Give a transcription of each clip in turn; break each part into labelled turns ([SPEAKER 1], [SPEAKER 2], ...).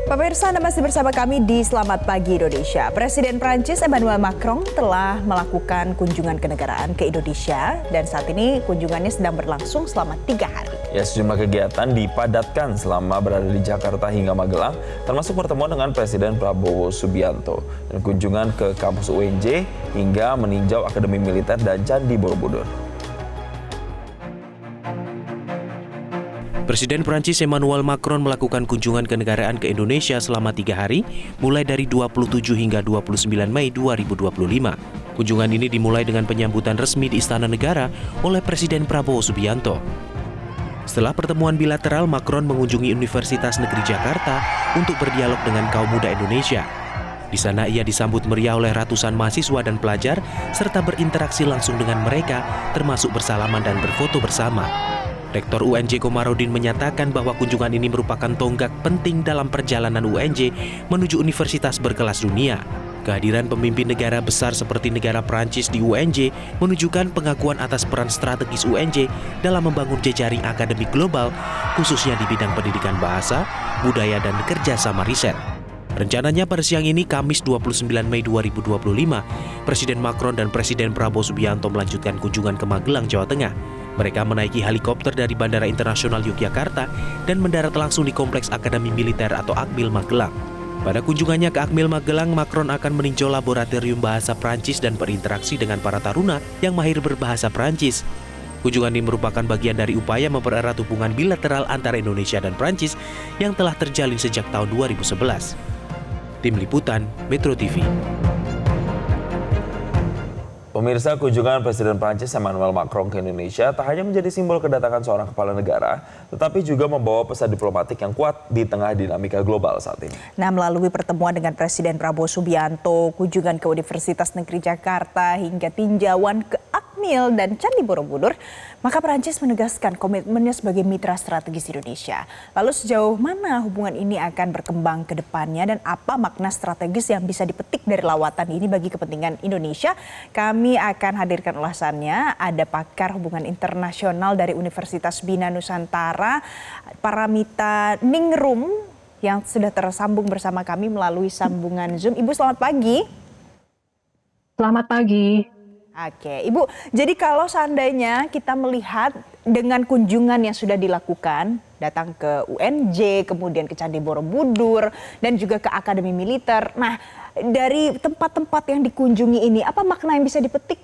[SPEAKER 1] Pemirsa, Anda masih bersama kami di Selamat Pagi Indonesia. Presiden Prancis Emmanuel Macron telah melakukan kunjungan kenegaraan ke Indonesia dan saat ini kunjungannya sedang berlangsung selama 3 hari.
[SPEAKER 2] Ya, sejumlah kegiatan dipadatkan selama berada di Jakarta hingga Magelang, termasuk pertemuan dengan Presiden Prabowo Subianto dan kunjungan ke kampus UNJ hingga meninjau Akademi Militer dan Candi Borobudur.
[SPEAKER 3] Presiden Prancis Emmanuel Macron melakukan kunjungan kenegaraan ke Indonesia selama 3 hari, mulai dari 27 hingga 29 Mei 2025. Kunjungan ini dimulai dengan penyambutan resmi di Istana Negara oleh Presiden Prabowo Subianto. Setelah pertemuan bilateral, Macron mengunjungi Universitas Negeri Jakarta untuk berdialog dengan kaum muda Indonesia. Di sana ia disambut meriah oleh ratusan mahasiswa dan pelajar, serta berinteraksi langsung dengan mereka, termasuk bersalaman dan berfoto bersama. Rektor UNJ Komarudin menyatakan bahwa kunjungan ini merupakan tonggak penting dalam perjalanan UNJ menuju universitas berkelas dunia. Kehadiran pemimpin negara besar seperti negara Prancis di UNJ menunjukkan pengakuan atas peran strategis UNJ dalam membangun jejaring akademik global, khususnya di bidang pendidikan bahasa, budaya, dan kerjasama riset. Rencananya pada siang ini, Kamis 29 Mei 2025, Presiden Macron dan Presiden Prabowo Subianto melanjutkan kunjungan ke Magelang, Jawa Tengah. Mereka menaiki helikopter dari Bandara Internasional Yogyakarta dan mendarat langsung di Kompleks Akademi Militer atau Akmil Magelang. Pada kunjungannya ke Akmil Magelang, Macron akan meninjau laboratorium bahasa Prancis dan berinteraksi dengan para taruna yang mahir berbahasa Prancis. Kunjungan ini merupakan bagian dari upaya mempererat hubungan bilateral antara Indonesia dan Prancis yang telah terjalin sejak tahun 2011. Tim Liputan, Metro TV.
[SPEAKER 2] Pemirsa, kunjungan Presiden Prancis Emmanuel Macron ke Indonesia tak hanya menjadi simbol kedatangan seorang kepala negara, tetapi juga membawa pesan diplomatik yang kuat di tengah dinamika global saat ini.
[SPEAKER 1] Nah, melalui pertemuan dengan Presiden Prabowo Subianto, kunjungan ke Universitas Negeri Jakarta, hingga tinjauan ke Akmil dan Candi Borobudur, maka Prancis menegaskan komitmennya sebagai mitra strategis Indonesia. Lalu sejauh mana hubungan ini akan berkembang ke depannya dan apa makna strategis yang bisa dipetik dari lawatan ini bagi kepentingan Indonesia? Kami akan hadirkan ulasannya. Ada pakar hubungan internasional dari Universitas Bina Nusantara, Paramita Ningrum, yang sudah tersambung bersama kami melalui sambungan Zoom. Ibu, selamat pagi.
[SPEAKER 4] Selamat pagi.
[SPEAKER 1] Oke, Ibu. Jadi kalau seandainya kita melihat dengan kunjungan yang sudah dilakukan, datang ke UNJ, kemudian ke Candi Borobudur, dan juga ke Akademi Militer. Nah, dari tempat-tempat yang dikunjungi ini, apa makna yang bisa dipetik?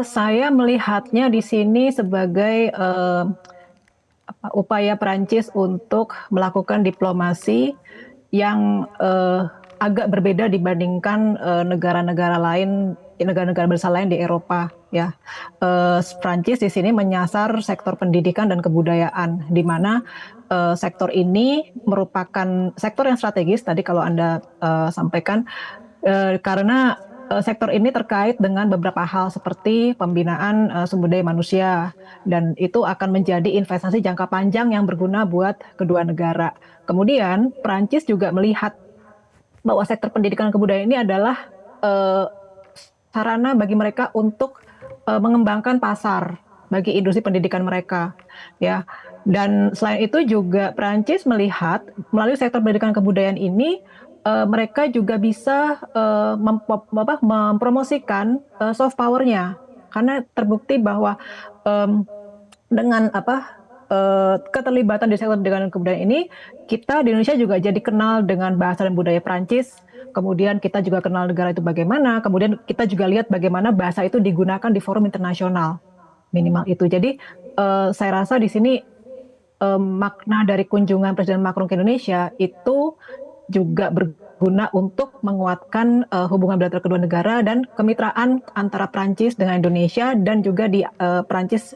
[SPEAKER 4] Saya melihatnya di sini sebagai upaya Prancis untuk melakukan diplomasi yang agak berbeda dibandingkan negara-negara lain, negara-negara besar lain di Eropa. Ya, Prancis di sini menyasar sektor pendidikan dan kebudayaan, di mana sektor ini merupakan sektor yang strategis. Tadi kalau Anda sampaikan, karena sektor ini terkait dengan beberapa hal seperti pembinaan sumber daya manusia, dan itu akan menjadi investasi jangka panjang yang berguna buat kedua negara. Kemudian Prancis juga melihat bahwa sektor pendidikan dan kebudayaan ini adalah sarana bagi mereka untuk mengembangkan pasar bagi industri pendidikan mereka, ya. Dan selain itu juga Prancis melihat melalui sektor pendidikan dan kebudayaan ini mereka juga bisa mempromosikan soft power-nya, karena terbukti bahwa dengan keterlibatan di sektor pendidikan dan kebudayaan ini, kita di Indonesia juga jadi kenal dengan bahasa dan budaya Prancis. Kemudian kita juga kenal negara itu bagaimana. Kemudian kita juga lihat bagaimana bahasa itu digunakan di forum internasional, minimal itu. Jadi saya rasa di sini makna dari kunjungan Presiden Macron ke Indonesia itu juga berguna untuk menguatkan hubungan bilateral kedua negara dan kemitraan antara Prancis dengan Indonesia dan juga di Prancis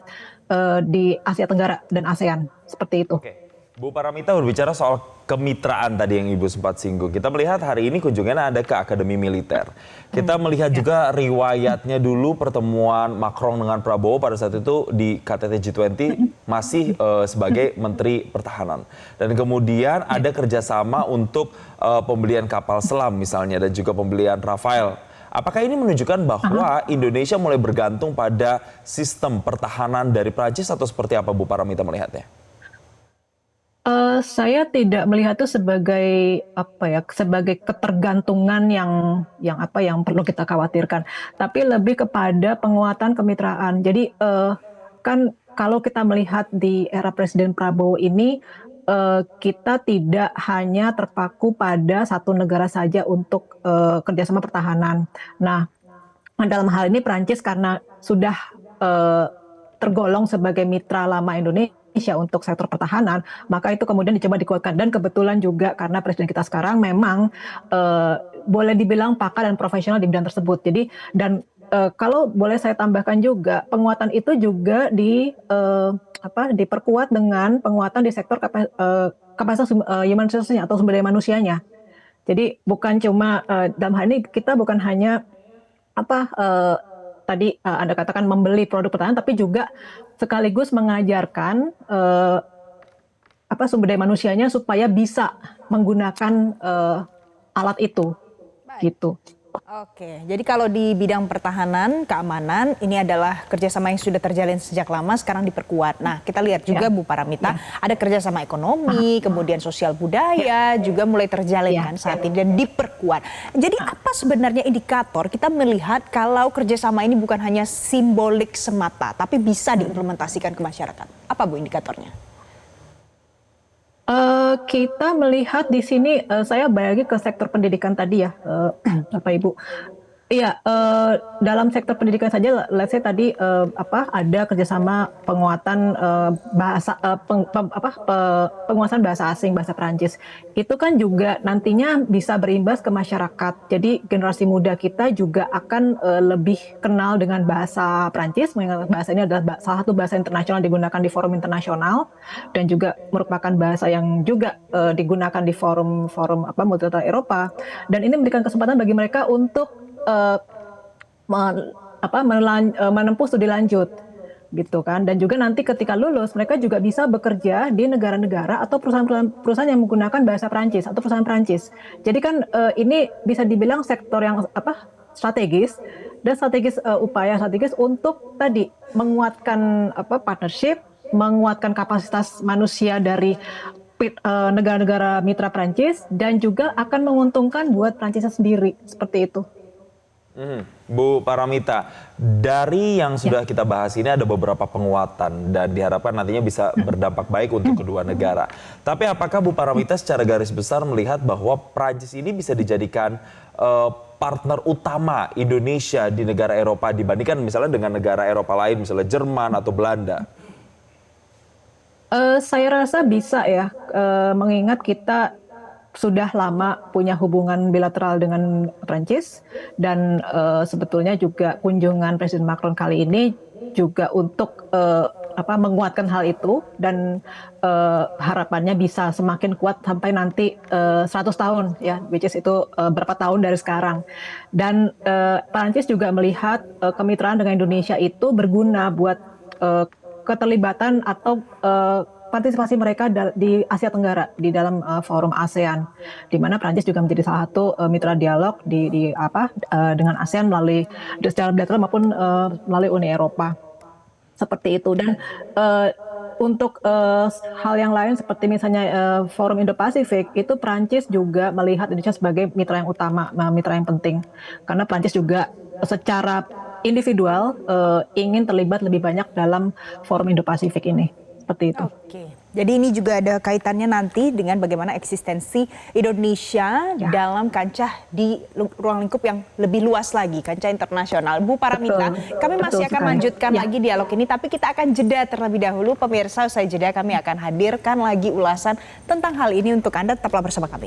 [SPEAKER 4] di Asia Tenggara dan ASEAN, seperti itu.
[SPEAKER 2] Oke. Bu Paramita, berbicara soal kemitraan tadi yang Ibu sempat singgung. Kita melihat hari ini kunjungannya ada ke Akademi Militer. Kita melihat juga riwayatnya dulu pertemuan Macron dengan Prabowo pada saat itu di KTT G20 masih sebagai Menteri Pertahanan. Dan kemudian ada kerjasama untuk pembelian kapal selam misalnya dan juga pembelian Rafael. Apakah ini menunjukkan bahwa Indonesia mulai bergantung pada sistem pertahanan dari Prancis atau seperti apa Bu Paramita melihatnya?
[SPEAKER 4] Saya tidak melihat itu sebagai apa ya, sebagai ketergantungan yang perlu kita khawatirkan, tapi lebih kepada penguatan kemitraan. Jadi kan kalau kita melihat di era Presiden Prabowo ini, kita tidak hanya terpaku pada satu negara saja untuk kerjasama pertahanan. Nah, dalam hal ini Prancis karena sudah eh, tergolong sebagai mitra lama Indonesia untuk sektor pertahanan, maka itu kemudian dicoba dikuatkan. Dan kebetulan juga karena presiden kita sekarang memang eh, boleh dibilang pakar dan profesional di bidang tersebut. Jadi kalau boleh saya tambahkan juga, penguatan itu juga diperkuat dengan penguatan di sektor kapasitas human resource-nya atau sumber daya manusianya. Jadi bukan cuma dalam hal ini kita bukan hanya tadi Anda katakan membeli produk pertahanan, tapi juga sekaligus mengajarkan sumber daya manusianya supaya bisa menggunakan alat itu, gitu.
[SPEAKER 1] Oke, jadi kalau di bidang pertahanan, keamanan, ini adalah kerjasama yang sudah terjalin sejak lama, sekarang diperkuat. Nah, kita lihat juga Bu Paramita, ada kerjasama ekonomi, kemudian sosial budaya, juga mulai terjalin kan saat ini dan diperkuat. Jadi apa sebenarnya indikator kita melihat kalau kerjasama ini bukan hanya simbolik semata, tapi bisa diimplementasikan ke masyarakat? Apa Bu indikatornya?
[SPEAKER 4] Kita melihat di sini, saya balik lagi ke sektor pendidikan tadi ya, Bapak Ibu. Iya, dalam sektor pendidikan saja, let's say tadi ada kerjasama penguatan penguasaan bahasa asing, bahasa Perancis. Itu kan juga nantinya bisa berimbas ke masyarakat. Jadi generasi muda kita juga akan lebih kenal dengan bahasa Perancis, mengingat bahasa ini adalah salah satu bahasa internasional digunakan di forum internasional dan juga merupakan bahasa yang juga digunakan di forum multilateral Eropa. Dan ini memberikan kesempatan bagi mereka untuk menempuh studi lanjut gitu kan, dan juga nanti ketika lulus mereka juga bisa bekerja di negara-negara atau perusahaan yang menggunakan bahasa Perancis atau perusahaan Perancis. Jadi kan ini bisa dibilang sektor yang strategis upaya strategis untuk tadi menguatkan partnership, menguatkan kapasitas manusia dari negara-negara mitra Perancis, dan juga akan menguntungkan buat Perancisnya sendiri, seperti itu.
[SPEAKER 2] Bu Paramita, dari yang sudah kita bahas ini ada beberapa penguatan dan diharapkan nantinya bisa berdampak baik untuk kedua negara. Tapi apakah Bu Paramita secara garis besar melihat bahwa Prancis ini bisa dijadikan partner utama Indonesia di negara Eropa dibandingkan misalnya dengan negara Eropa lain, misalnya Jerman atau Belanda?
[SPEAKER 4] Saya rasa bisa ya, mengingat kita sudah lama punya hubungan bilateral dengan Prancis, dan sebetulnya juga kunjungan Presiden Macron kali ini juga untuk menguatkan hal itu, dan harapannya bisa semakin kuat sampai nanti 100 tahun ya, which is itu berapa tahun dari sekarang. Dan Prancis juga melihat kemitraan dengan Indonesia itu berguna buat keterlibatan atau partisipasi mereka di Asia Tenggara di dalam forum ASEAN, di mana Prancis juga menjadi salah satu mitra dialog dengan ASEAN melalui secara bilateral maupun melalui Uni Eropa, seperti itu. Dan untuk hal yang lain seperti misalnya forum Indo-Pasifik, itu Prancis juga melihat Indonesia sebagai mitra yang utama, mitra yang penting, karena Prancis juga secara individual ingin terlibat lebih banyak dalam forum Indo-Pasifik ini. Seperti itu.
[SPEAKER 1] Oke, jadi ini juga ada kaitannya nanti dengan bagaimana eksistensi Indonesia dalam kancah di ruang lingkup yang lebih luas lagi, kancah internasional. Bu Paramita, kami masih akan lanjutkan lagi dialog ini, tapi kita akan jeda terlebih dahulu. Pemirsa, usai jeda kami akan hadirkan lagi ulasan tentang hal ini untuk Anda. Tetaplah bersama kami.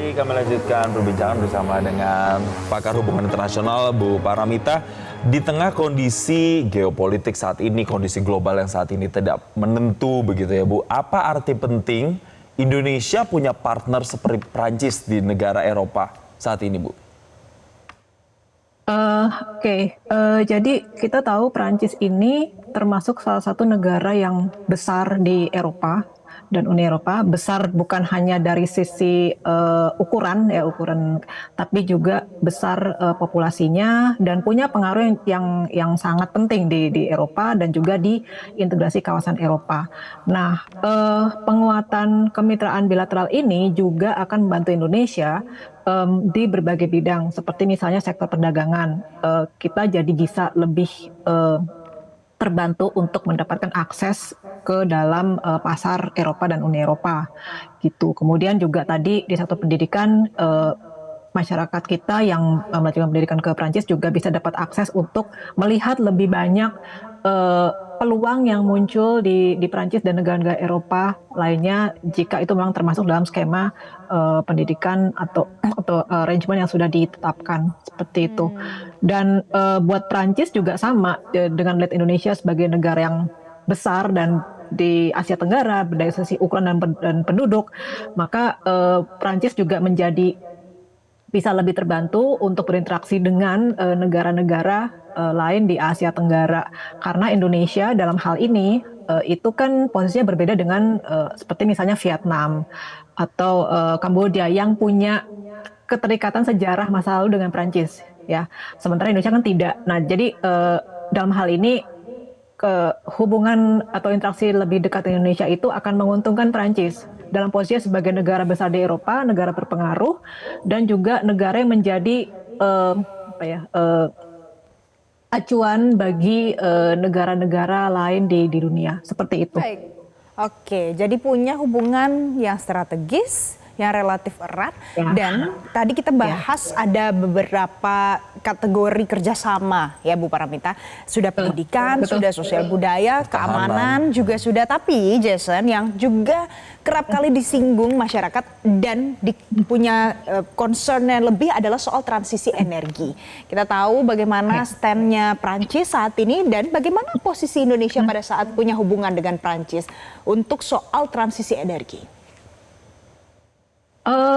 [SPEAKER 2] Kembali kami lanjutkan perbincangan bersama dengan pakar hubungan internasional Bu Paramita. Di tengah kondisi geopolitik saat ini, kondisi global yang saat ini tidak menentu begitu ya Bu. Apa arti penting Indonesia punya partner seperti Prancis di negara Eropa saat ini Bu?
[SPEAKER 4] Jadi kita tahu Prancis ini termasuk salah satu negara yang besar di Eropa dan Uni Eropa. Besar bukan hanya dari sisi ukuran, tapi juga besar populasinya dan punya pengaruh yang sangat penting di Eropa dan juga di integrasi kawasan Eropa. Nah, penguatan kemitraan bilateral ini juga akan membantu Indonesia di berbagai bidang, seperti misalnya sektor perdagangan. Kita jadi bisa lebih terbantu untuk mendapatkan akses ke dalam pasar Eropa dan Uni Eropa gitu. Kemudian juga tadi di sektor pendidikan, masyarakat kita yang melanjutkan pendidikan ke Prancis juga bisa dapat akses untuk melihat lebih banyak peluang yang muncul di Prancis dan negara-negara Eropa lainnya jika itu memang termasuk dalam skema pendidikan atau arrangement yang sudah ditetapkan seperti itu. Dan buat Prancis juga sama dengan melihat Indonesia sebagai negara yang besar dan di Asia Tenggara dari sisi ukuran dan penduduk, maka Prancis juga menjadi bisa lebih terbantu untuk berinteraksi dengan negara-negara lain di Asia Tenggara, karena Indonesia dalam hal ini itu kan posisinya berbeda dengan seperti misalnya Vietnam atau Kamboja yang punya keterikatan sejarah masa lalu dengan Prancis ya, sementara Indonesia kan tidak. Nah, jadi dalam hal ini hubungan atau interaksi lebih dekat Indonesia itu akan menguntungkan Prancis dalam posisinya sebagai negara besar di Eropa, negara berpengaruh, dan juga negara yang menjadi acuan bagi negara-negara lain di dunia, seperti itu.
[SPEAKER 1] Baik. Oke, jadi punya hubungan yang strategis, yang relatif erat, dan tadi kita bahas ada beberapa kategori kerjasama ya Bu Paramita. Sudah pendidikan, sudah sosial budaya, keamanan juga sudah. Tapi Jason, yang juga kerap kali disinggung masyarakat dan punya concern yang lebih adalah soal transisi energi. Kita tahu bagaimana stand-nya Prancis saat ini dan bagaimana posisi Indonesia pada saat punya hubungan dengan Prancis untuk soal transisi energi.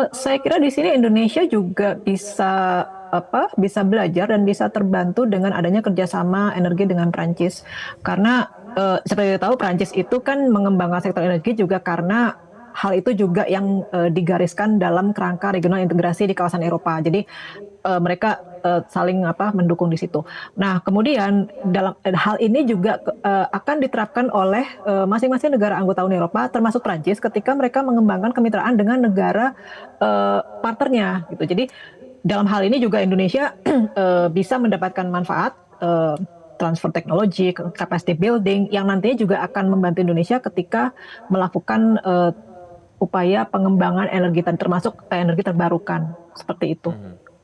[SPEAKER 4] Saya kira di sini Indonesia juga bisa belajar dan bisa terbantu dengan adanya kerjasama energi dengan Prancis, karena seperti kita tahu Prancis itu kan mengembangkan sektor energi juga karena hal itu juga yang digariskan dalam kerangka regional integrasi di kawasan Eropa. Jadi mereka saling mendukung di situ. Nah, kemudian dalam hal ini juga akan diterapkan oleh masing-masing negara anggota Uni Eropa, termasuk Prancis, ketika mereka mengembangkan kemitraan dengan negara partnernya, gitu. Jadi dalam hal ini juga Indonesia bisa mendapatkan manfaat transfer teknologi, capacity building, yang nantinya juga akan membantu Indonesia ketika melakukan upaya pengembangan energi, termasuk energi terbarukan, seperti itu.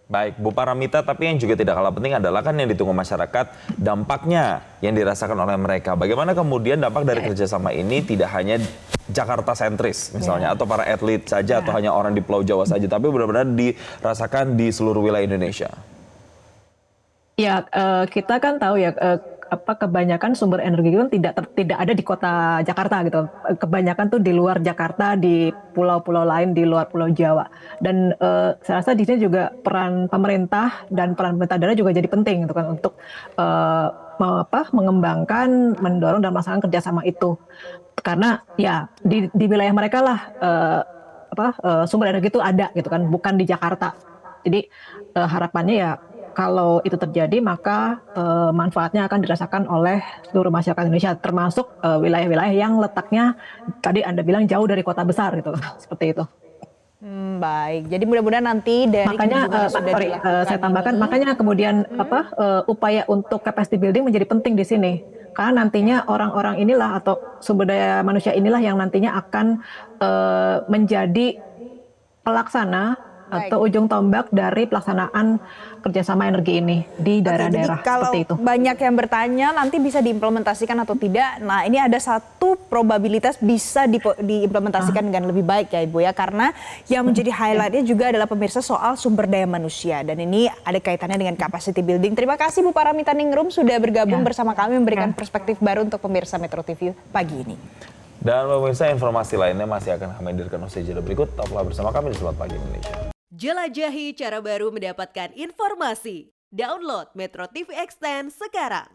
[SPEAKER 2] Baik, Bu Paramita, tapi yang juga tidak kalah penting adalah kan yang ditunggu masyarakat, dampaknya yang dirasakan oleh mereka. Bagaimana kemudian dampak dari kerjasama ini tidak hanya Jakarta sentris misalnya, atau para atlet saja, atau hanya orang di Pulau Jawa saja, tapi benar-benar dirasakan di seluruh wilayah Indonesia.
[SPEAKER 4] Ya, kita kan tahu ya, kebanyakan sumber energi itu tidak ada di kota Jakarta gitu. Kebanyakan tuh di luar Jakarta, di pulau-pulau lain di luar Pulau Jawa. Dan saya rasa di sini juga peran pemerintah dan peran pemerintah daerah juga jadi penting gitu kan, untuk mengembangkan, mendorong dan melaksanakan kerjasama itu. Karena ya di wilayah mereka lah sumber energi itu ada gitu kan, bukan di Jakarta. Jadi harapannya ya, kalau itu terjadi maka manfaatnya akan dirasakan oleh seluruh masyarakat Indonesia, termasuk wilayah-wilayah yang letaknya tadi Anda bilang jauh dari kota besar gitu, seperti itu.
[SPEAKER 1] Baik, jadi mudah-mudahan nanti dari
[SPEAKER 4] makanya saya tambahkan, makanya kemudian upaya untuk capacity building menjadi penting di sini, karena nantinya orang-orang inilah atau sumber daya manusia inilah yang nantinya akan menjadi pelaksana atau ujung tombak dari pelaksanaan kerjasama energi ini di daerah-daerah
[SPEAKER 1] kalau
[SPEAKER 4] seperti itu.
[SPEAKER 1] banyak yang bertanya nanti bisa diimplementasikan atau tidak. Nah, ini ada satu probabilitas bisa diimplementasikan dengan lebih baik ya Ibu ya, karena yang menjadi highlightnya juga adalah pemirsa soal sumber daya manusia, dan ini ada kaitannya dengan capacity building. Terima kasih Bu Paramita Ningrum sudah bergabung bersama kami memberikan perspektif baru untuk pemirsa Metro TV pagi ini.
[SPEAKER 2] Dan pemirsa, informasi lainnya masih akan kami hadirkan usai jeda berikut. Tetaplah bersama kami di Selamat Pagi Indonesia.
[SPEAKER 5] Jelajahi cara baru mendapatkan informasi. Download Metro TV Extend sekarang.